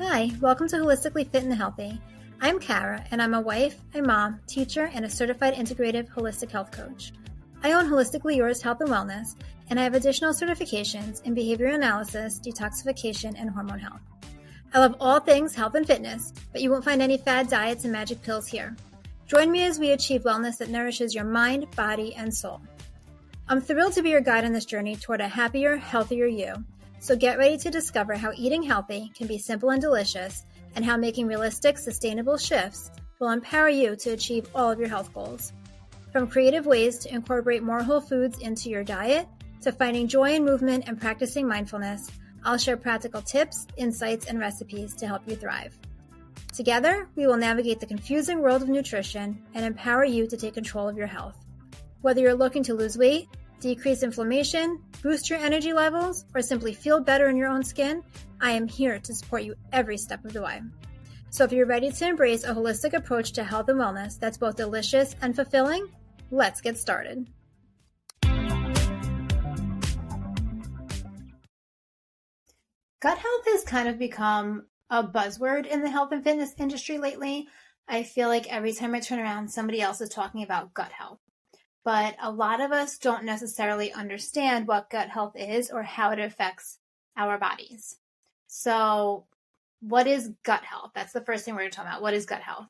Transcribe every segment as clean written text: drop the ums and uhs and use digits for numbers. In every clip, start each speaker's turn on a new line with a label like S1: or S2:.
S1: Hi, welcome to Holistically Fit and Healthy. I'm Cara, and I'm a wife, a mom, teacher, and a certified integrative holistic health coach. I own Holistically Yours Health and Wellness, and I have additional certifications in behavioral analysis, detoxification, and hormone health. I love all things health and fitness, but you won't find any fad diets and magic pills here. Join me as we achieve wellness that nourishes your mind, body, and soul. I'm thrilled to be your guide on this journey toward a happier, healthier you. So get ready to discover how eating healthy can be simple and delicious, and how making realistic, sustainable shifts will empower you to achieve all of your health goals. From creative ways to incorporate more whole foods into your diet, to finding joy in movement and practicing mindfulness, I'll share practical tips, insights, and recipes to help you thrive. Together, we will navigate the confusing world of nutrition and empower you to take control of your health. Whether you're looking to lose weight, decrease inflammation, boost your energy levels, or simply feel better in your own skin, I am here to support you every step of the way. So if you're ready to embrace a holistic approach to health and wellness that's both delicious and fulfilling, let's get started. Gut health has kind of become a buzzword in the health and fitness industry lately. I feel like every time I turn around, somebody else is talking about gut health. But a lot of us don't necessarily understand what gut health is or how it affects our bodies. So what is gut health? That's the first thing we're going to talk about. What is gut health?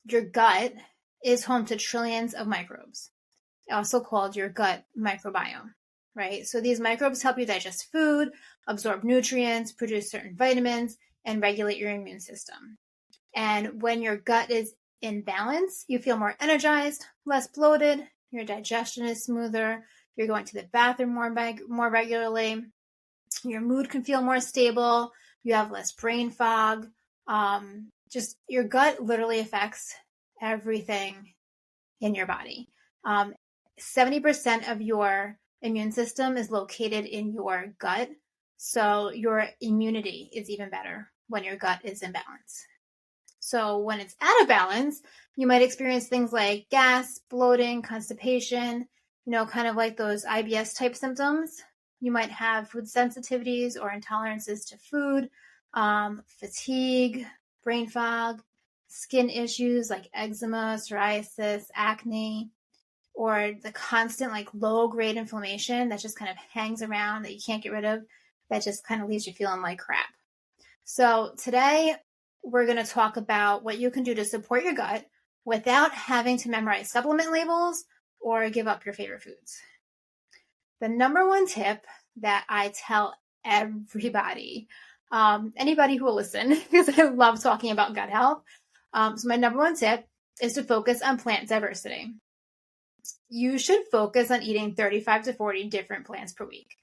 S1: Your gut is home to trillions of microbes, also called your gut microbiome, right? So these microbes help you digest food, absorb nutrients, produce certain vitamins, and regulate your immune system. And when your gut is in balance, you feel more energized, less bloated, your digestion is smoother, you're going to the bathroom more regularly, your mood can feel more stable, you have less brain fog. Just your gut literally affects everything in your body. 70% of your immune system is located in your gut, so your immunity is even better when your gut is in balance. So when it's out of balance, you might experience things like gas, bloating, constipation, kind of like those IBS type symptoms. You might have food sensitivities or intolerances to food, fatigue, brain fog, skin issues like eczema, psoriasis, acne, or the constant low grade inflammation that just kind of hangs around that you can't get rid of, that just kind of leaves you feeling like crap. So today, we're going to talk about what you can do to support your gut without having to memorize supplement labels or give up your favorite foods. The number one tip that I tell everybody, anybody who will listen, because I love talking about gut health. So my number one tip is to focus on plant diversity. You should focus on eating 35 to 40 different plants per week.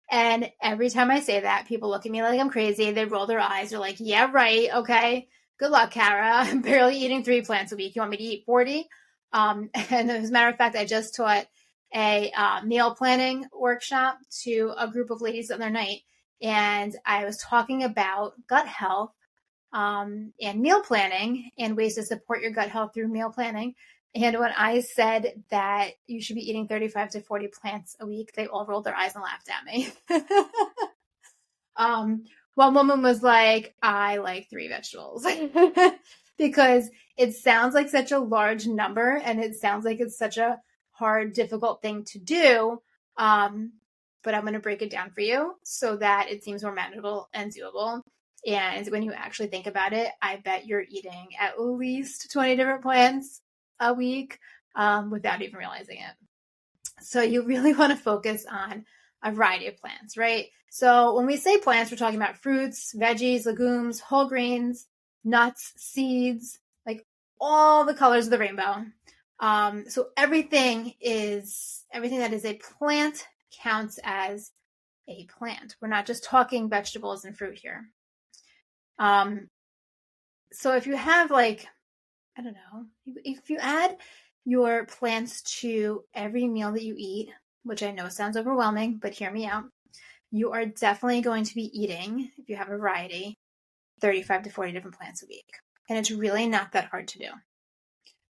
S1: And every time I say that, people look at me like I'm crazy. They roll their eyes. They're like, yeah, right. Okay. Good luck, Cara. I'm barely eating 3 plants a week. You want me to eat 40? And as a matter of fact, I just taught a meal planning workshop to a group of ladies the other night. And I was talking about gut health and meal planning and ways to support your gut health through meal planning. And when I said that you should be eating 35 to 40 plants a week, they all rolled their eyes and laughed at me. One woman was like, I like 3 vegetables because it sounds like such a large number and it sounds like it's such a hard, difficult thing to do. But I'm going to break it down for you so that it seems more manageable and doable. And when you actually think about it, I bet you're eating at least 20 different plants a week without even realizing it. So you really want to focus on a variety of plants, right? So when we say plants, we're talking about fruits, veggies, legumes, whole grains, nuts, seeds, like all the colors of the rainbow. So everything that is a plant counts as a plant. We're not just talking vegetables and fruit here. So if you have if you add your plants to every meal that you eat, which I know sounds overwhelming, but hear me out, you are definitely going to be eating, if you have a variety, 35 to 40 different plants a week. And it's really not that hard to do.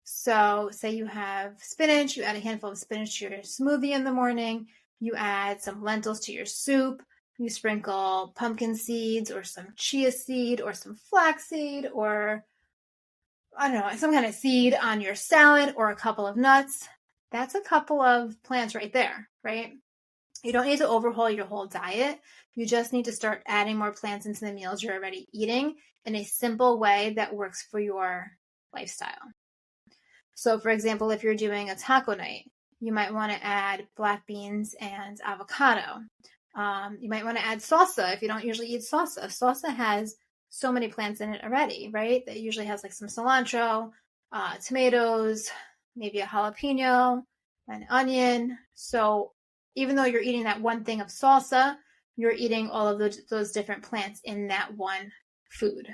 S1: So say you have spinach, you add a handful of spinach to your smoothie in the morning, you add some lentils to your soup, you sprinkle pumpkin seeds or some chia seed or some flax seed or, I don't know, some kind of seed on your salad or a couple of nuts. That's a couple of plants right there, right? You don't need to overhaul your whole diet. You just need to start adding more plants into the meals you're already eating in a simple way that works for your lifestyle. So, for example, if you're doing a taco night, you might want to add black beans and avocado. You might want to add salsa if you don't usually eat salsa. Salsa has so many plants in it already, right? That usually has like some cilantro, tomatoes, maybe a jalapeno, an onion. So even though you're eating that one thing of salsa, you're eating all of those different plants in that one food.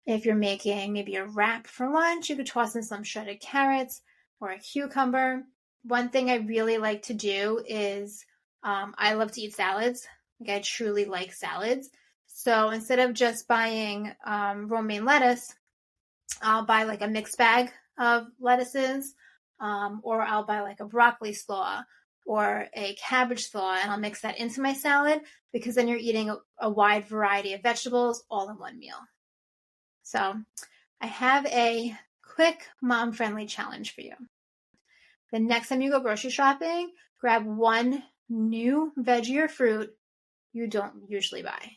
S1: If you're making maybe a wrap for lunch, you could toss in some shredded carrots or a cucumber. One thing I really like to do is I love to eat salads. Like I truly like salads. So instead of just buying romaine lettuce, I'll buy like a mixed bag of lettuces, or I'll buy like a broccoli slaw or a cabbage slaw, and I'll mix that into my salad because then you're eating a wide variety of vegetables all in one meal. So I have a quick mom-friendly challenge for you. The next time you go grocery shopping, grab one new veggie or fruit you don't usually buy.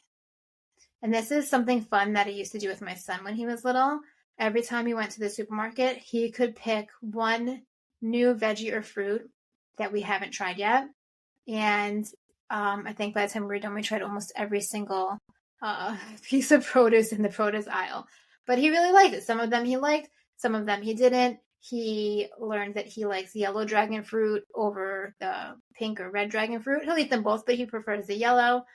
S1: And this is something fun that I used to do with my son when he was little. Every time he went to the supermarket, he could pick one new veggie or fruit that we haven't tried yet. And I think by the time we were done, we tried almost every single piece of produce in the produce aisle. But he really liked it. Some of them he liked, some of them he didn't. He learned that he likes yellow dragon fruit over the pink or red dragon fruit. He'll eat them both, but he prefers the yellow.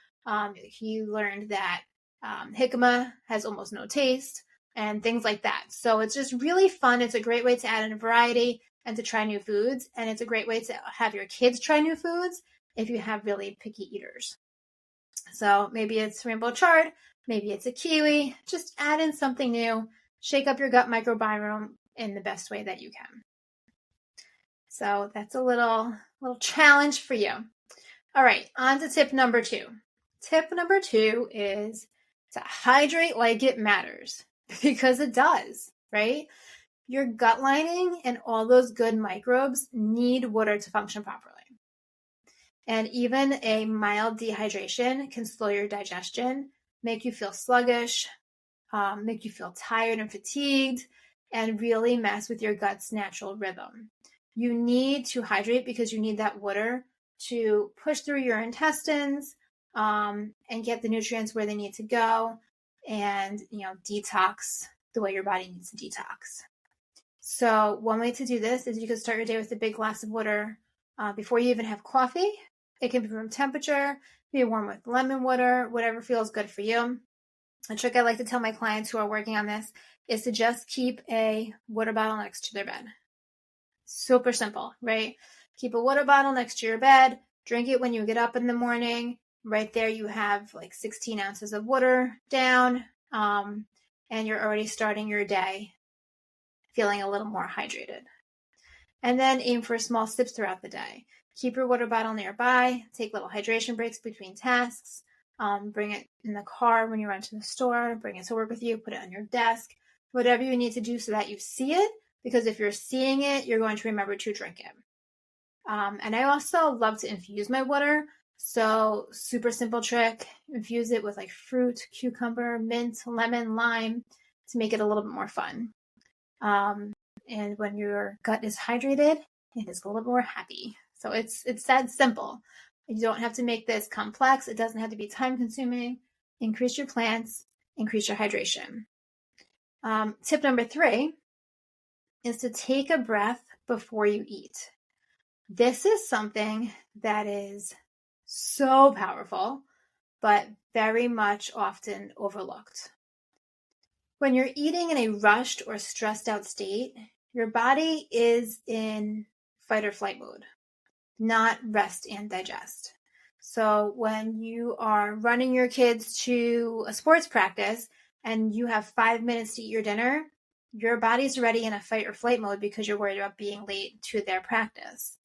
S1: He learned that jicama has almost no taste and things like that. So it's just really fun. It's a great way to add in a variety and to try new foods. And it's a great way to have your kids try new foods if you have really picky eaters. So maybe it's rainbow chard, maybe it's a kiwi. Just add in something new, shake up your gut microbiome in the best way that you can. So that's a little challenge for you. All right, on to tip number 2. Tip number 2 is to hydrate like it matters, because it does, right? Your gut lining and all those good microbes need water to function properly. And even a mild dehydration can slow your digestion, make you feel sluggish, make you feel tired and fatigued, and really mess with your gut's natural rhythm. You need to hydrate because you need that water to push through your intestines and get the nutrients where they need to go, and detox the way your body needs to detox. So one way to do this is you can start your day with a big glass of water before you even have coffee. It can be room temperature, be warm with lemon water, whatever feels good for you. A trick I like to tell my clients who are working on this is to just keep a water bottle next to their bed. Super simple, right? Keep a water bottle next to your bed, drink it when you get up in the morning. Right there you have like 16 ounces of water down, and you're already starting your day feeling a little more hydrated. And then aim for small sips throughout the day. Keep your water bottle nearby, take little hydration breaks between tasks, bring it in the car when you run to the store, bring it to work with you, put it on your desk, whatever you need to do so that you see it, because if you're seeing it, you're going to remember to drink it. And I also love to infuse my water. So super simple trick, infuse it with like fruit, cucumber, mint, lemon, lime to make it a little bit more fun. And when your gut is hydrated, it is a little more happy. So it's that simple. You don't have to make this complex. It doesn't have to be time consuming. Increase your plants, increase your hydration. Tip number 3 is to take a breath before you eat. This is something that is so powerful, but very much often overlooked. When you're eating in a rushed or stressed out state, your body is in fight or flight mode, not rest and digest. So when you are running your kids to a sports practice and you have 5 minutes to eat your dinner, your body's already in a fight or flight mode because you're worried about being late to their practice.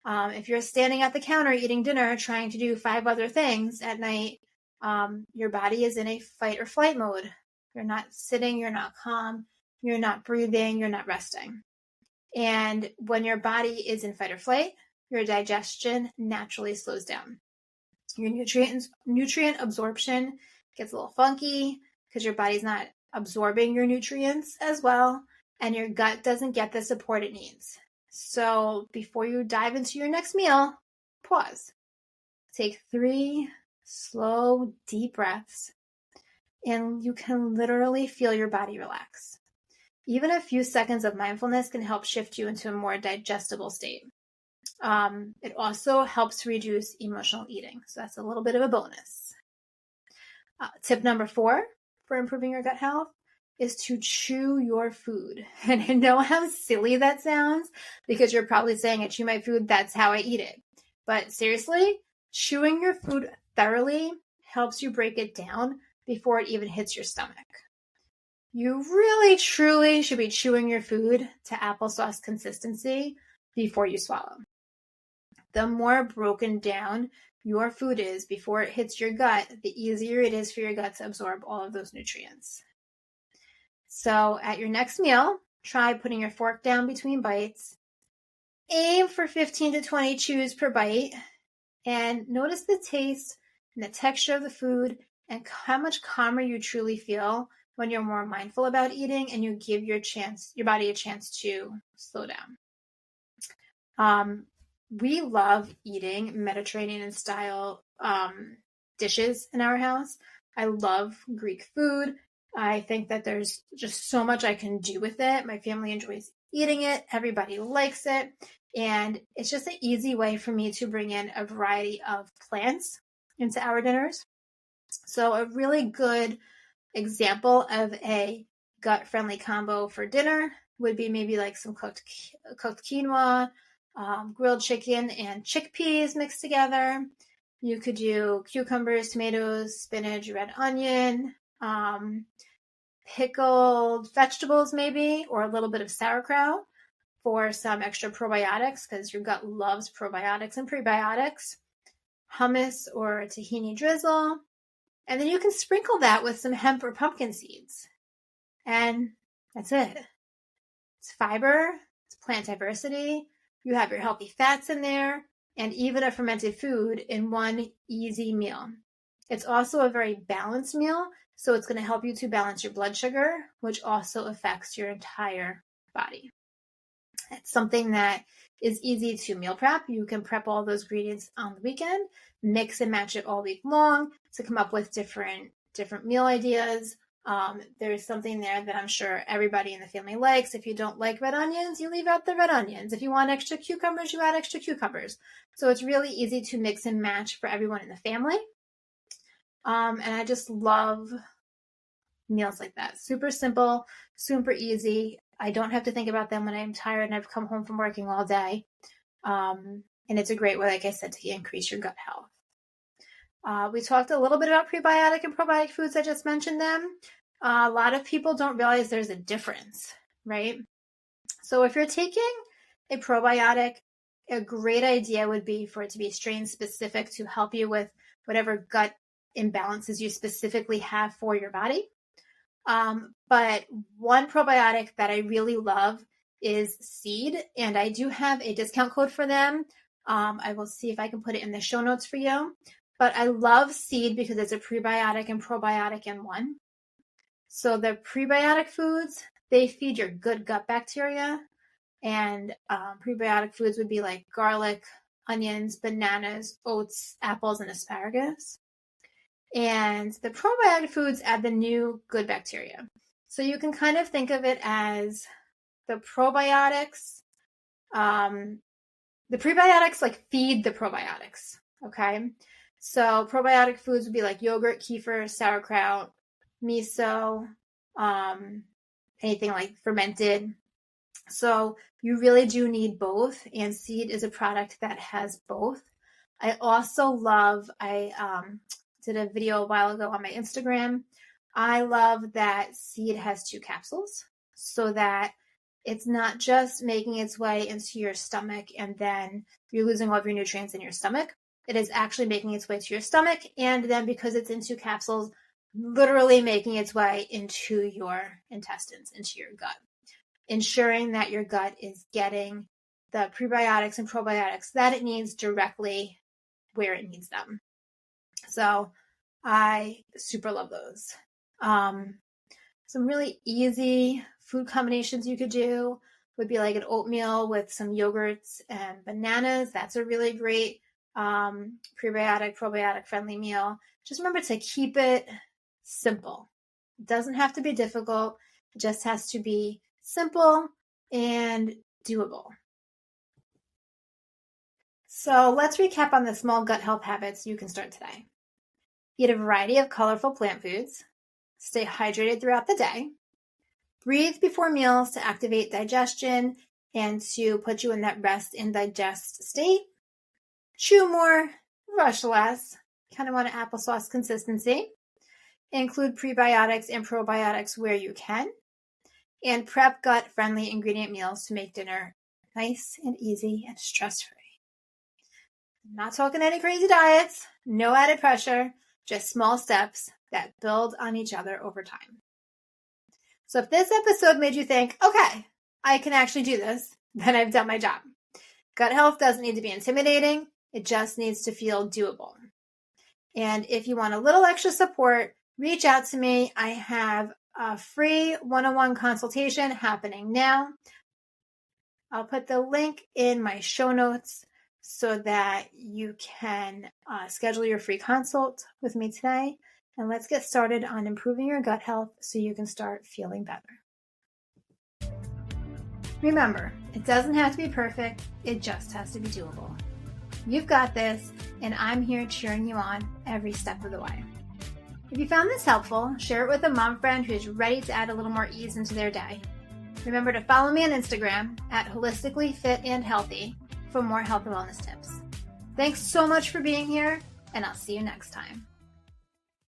S1: If you're standing at the counter eating dinner, trying to do 5 other things at night, your body is in a fight or flight mode. You're not sitting, you're not calm, you're not breathing, you're not resting. And when your body is in fight or flight, your digestion naturally slows down. Your nutrient absorption gets a little funky because your body's not absorbing your nutrients as well, and your gut doesn't get the support it needs. So before you dive into your next meal, pause. Take 3 slow, deep breaths, and you can literally feel your body relax. Even a few seconds of mindfulness can help shift you into a more digestible state. It also helps reduce emotional eating. So that's a little bit of a bonus. Tip number 4 for improving your gut health is to chew your food. And I know how silly that sounds because you're probably saying, I chew my food, that's how I eat it. But seriously, chewing your food thoroughly helps you break it down before it even hits your stomach. You really, truly should be chewing your food to applesauce consistency before you swallow. The more broken down your food is before it hits your gut, the easier it is for your gut to absorb all of those nutrients. So at your next meal, try putting your fork down between bites. Aim for 15 to 20 chews per bite. And notice the taste and the texture of the food and how much calmer you truly feel when you're more mindful about eating and you give your body a chance to slow down. We love eating Mediterranean style dishes in our house. I love Greek food. I think that there's just so much I can do with it. My family enjoys eating it. Everybody likes it. And it's just an easy way for me to bring in a variety of plants into our dinners. So a really good example of a gut-friendly combo for dinner would be maybe like some cooked quinoa, grilled chicken, and chickpeas mixed together. You could do cucumbers, tomatoes, spinach, red onion, pickled vegetables maybe, or a little bit of sauerkraut for some extra probiotics because your gut loves probiotics and prebiotics. Hummus or tahini drizzle. And then you can sprinkle that with some hemp or pumpkin seeds. And that's it. It's fiber, it's plant diversity, you have your healthy fats in there, and even a fermented food in one easy meal. It's also a very balanced meal, so it's going to help you to balance your blood sugar, which also affects your entire body. It's something that is easy to meal prep. You can prep all those ingredients on the weekend, mix and match it all week long to come up with different meal ideas. There's something there that I'm sure everybody in the family likes. If you don't like red onions, you leave out the red onions. If you want extra cucumbers, you add extra cucumbers. So it's really easy to mix and match for everyone in the family. And I just love meals like that. Super simple, super easy. I don't have to think about them when I'm tired and I've come home from working all day. And it's a great way, like I said, to increase your gut health. We talked a little bit about prebiotic and probiotic foods. I just mentioned them. A lot of people don't realize there's a difference, right? So if you're taking a probiotic, a great idea would be for it to be strain specific to help you with whatever gut imbalances you specifically have for your body. But one probiotic that I really love is Seed, and I do have a discount code for them. I will see if I can put it in the show notes for you. But I love Seed because it's a prebiotic and probiotic in one. So the prebiotic foods, they feed your good gut bacteria. And prebiotic foods would be like garlic, onions, bananas, oats, apples, and asparagus. And the probiotic foods add the new good bacteria. So you can kind of think of it as the probiotics. The prebiotics like feed the probiotics. Okay. So probiotic foods would be like yogurt, kefir, sauerkraut, miso, anything like fermented. So you really do need both. And Seed is a product that has both. I also love, I did a video a while ago on my Instagram. I love that Seed has 2 capsules so that It's not just making its way into your stomach and then you're losing all of your nutrients in your stomach. It is actually making its way to your stomach, and then because it's in 2 capsules, literally making its way into your intestines, into your gut, ensuring that your gut is getting the prebiotics and probiotics that it needs directly where it needs them. So I super love those. Some really easy food combinations you could do would be like an oatmeal with some yogurts and bananas. That's a really great prebiotic, probiotic friendly meal. Just remember to keep it simple. It doesn't have to be difficult. It just has to be simple and doable. So let's recap on the small gut health habits you can start today. Eat a variety of colorful plant foods. Stay hydrated throughout the day. Breathe before meals to activate digestion and to put you in that rest and digest state. Chew more, rush less. Kind of want an applesauce consistency. Include prebiotics and probiotics where you can. And prep gut-friendly ingredient meals to make dinner nice and easy and stress-free. I'm not talking any crazy diets, no added pressure, just small steps that build on each other over time. So if this episode made you think, okay, I can actually do this, then I've done my job. Gut health doesn't need to be intimidating. It just needs to feel doable. And if you want a little extra support, reach out to me. I have a free one-on-one consultation happening now. I'll put the link in my show notes so that you can schedule your free consult with me today. And let's get started on improving your gut health so you can start feeling better. Remember, it doesn't have to be perfect. It just has to be doable. You've got this, and I'm here cheering you on every step of the way. If you found this helpful, share it with a mom friend who's ready to add a little more ease into their day. Remember to follow me on Instagram at holisticallyfitandhealthy for more health and wellness tips. Thanks so much for being here, and I'll see you next time.